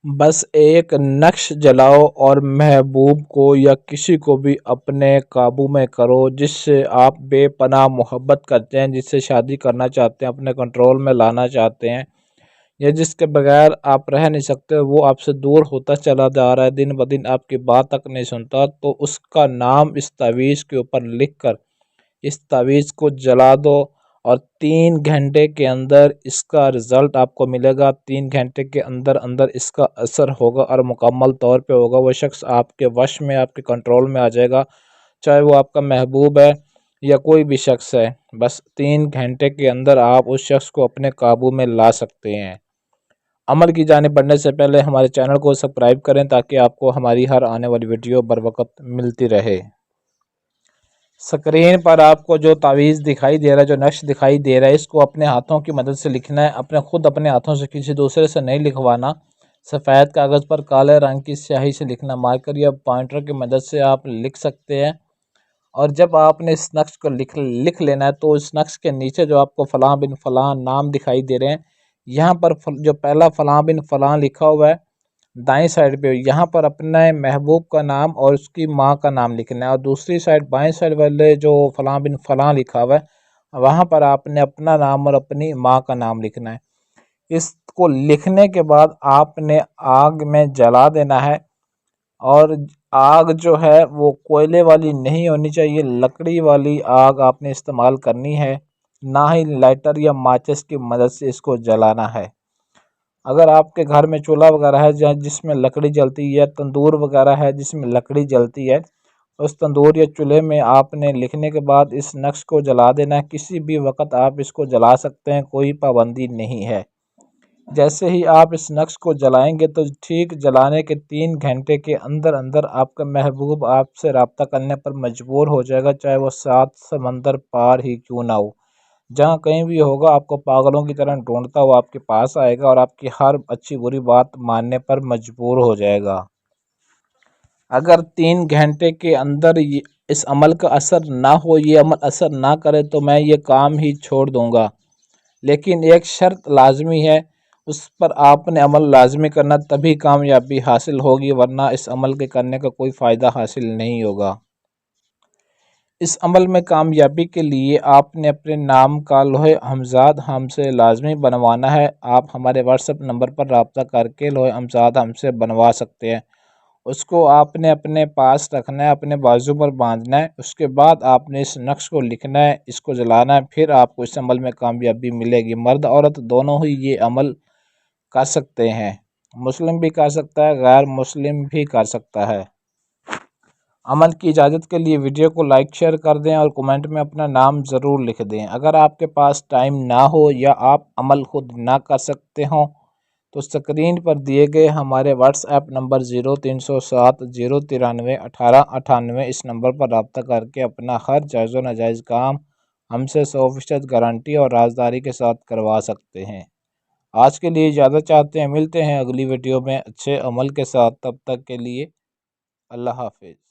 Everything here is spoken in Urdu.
بس ایک نقش جلاؤ اور محبوب کو یا کسی کو بھی اپنے قابو میں کرو جس سے آپ بے پناہ محبت کرتے ہیں، جس سے شادی کرنا چاہتے ہیں، اپنے کنٹرول میں لانا چاہتے ہیں، یا جس کے بغیر آپ رہ نہیں سکتے، وہ آپ سے دور ہوتا چلا جا رہا ہے، دن بدن آپ کی بات تک نہیں سنتا، تو اس کا نام اس تعویذ کے اوپر لکھ کر اس تعویذ کو جلا دو، اور 3 گھنٹے کے اندر اس کا رزلٹ آپ کو ملے گا۔ 3 گھنٹے کے اندر اندر اس کا اثر ہوگا اور مکمل طور پہ ہوگا۔ وہ شخص آپ کے وش میں، آپ کے کنٹرول میں آ جائے گا، چاہے وہ آپ کا محبوب ہے یا کوئی بھی شخص ہے۔ بس 3 گھنٹے کے اندر آپ اس شخص کو اپنے قابو میں لا سکتے ہیں۔ عمل کی جانب بڑھنے سے پہلے ہمارے چینل کو سبسکرائب کریں تاکہ آپ کو ہماری ہر آنے والی ویڈیو بر وقت ملتی رہے۔ سکرین پر آپ کو جو تعویذ دکھائی دے رہا ہے، جو نقش دکھائی دے رہا ہے، اس کو اپنے ہاتھوں کی مدد سے لکھنا ہے، اپنے ہاتھوں سے، کسی دوسرے سے نہیں لکھوانا۔ سفید کاغذ پر کالے رنگ کی سیاہی سے لکھنا، مارکر یا پوائنٹر کی مدد سے آپ لکھ سکتے ہیں۔ اور جب آپ نے اس نقش کو لکھ لینا ہے تو اس نقش کے نیچے جو آپ کو فلاں بن فلاں نام دکھائی دے رہے ہیں، یہاں پر جو پہلا فلاں بن فلاں لکھا ہوا ہے دائیں سائڈ پہ، یہاں پر اپنے محبوب کا نام اور اس کی ماں کا نام لکھنا ہے، اور دوسری سائڈ بائیں سائڈ والے جو فلاں بن فلاں لکھا ہوا ہے وہاں پر آپ نے اپنا نام اور اپنی ماں کا نام لکھنا ہے۔ اس کو لکھنے کے بعد آپ نے آگ میں جلا دینا ہے، اور آگ جو ہے وہ کوئلے والی نہیں ہونی چاہیے، لکڑی والی آگ آپ نے استعمال کرنی ہے، نہ ہی لائٹر یا ماچس کی مدد سے اس کو جلانا ہے۔ اگر آپ کے گھر میں چولہا وغیرہ ہے جس میں لکڑی جلتی ہے، تندور وغیرہ ہے جس میں لکڑی جلتی ہے، اس تندور یا چولہے میں آپ نے لکھنے کے بعد اس نقش کو جلا دینا ہے۔ کسی بھی وقت آپ اس کو جلا سکتے ہیں، کوئی پابندی نہیں ہے۔ جیسے ہی آپ اس نقش کو جلائیں گے تو ٹھیک جلانے کے 3 گھنٹے کے اندر اندر آپ کا محبوب آپ سے رابطہ کرنے پر مجبور ہو جائے گا، چاہے وہ 7 سمندر پار ہی کیوں نہ ہو۔ جہاں کہیں بھی ہوگا آپ کو پاگلوں کی طرح ڈھونڈتا ہوا آپ کے پاس آئے گا اور آپ کی ہر اچھی بری بات ماننے پر مجبور ہو جائے گا۔ اگر 3 گھنٹے کے اندر اس عمل کا اثر نہ ہو، یہ عمل اثر نہ کرے تو میں یہ کام ہی چھوڑ دوں گا، لیکن ایک شرط لازمی ہے، اس پر آپ نے عمل لازمی کرنا، تبھی کامیابی حاصل ہوگی، ورنہ اس عمل کے کرنے کا کوئی فائدہ حاصل نہیں ہوگا۔ اس عمل میں کامیابی کے لیے آپ نے اپنے نام کا لوح ہمزاد ہم سے لازمی بنوانا ہے۔ آپ ہمارے واٹس ایپ نمبر پر رابطہ کر کے لوح ہمزاد ہم سے بنوا سکتے ہیں۔ اس کو آپ نے اپنے پاس رکھنا ہے، اپنے بازو پر باندھنا ہے، اس کے بعد آپ نے اس نقش کو لکھنا ہے، اس کو جلانا ہے، پھر آپ کو اس عمل میں کامیابی ملے گی۔ مرد عورت دونوں ہی یہ عمل کر سکتے ہیں، مسلم بھی کر سکتا ہے، غیر مسلم بھی کر سکتا ہے۔ عمل کی اجازت کے لیے ویڈیو کو لائک شیئر کر دیں اور کمنٹ میں اپنا نام ضرور لکھ دیں۔ اگر آپ کے پاس ٹائم نہ ہو یا آپ عمل خود نہ کر سکتے ہوں تو سکرین پر دیے گئے ہمارے واٹس ایپ نمبر 0307 093 1898 اس نمبر پر رابطہ کر کے اپنا ہر جائز و ناجائز کام ہم سے 100% گارنٹی اور رازداری کے ساتھ کروا سکتے ہیں۔ آج کے لیے اجازت چاہتے ہیں، ملتے ہیں اگلی ویڈیو میں اچھے عمل کے ساتھ، تب تک کے لیے اللہ حافظ۔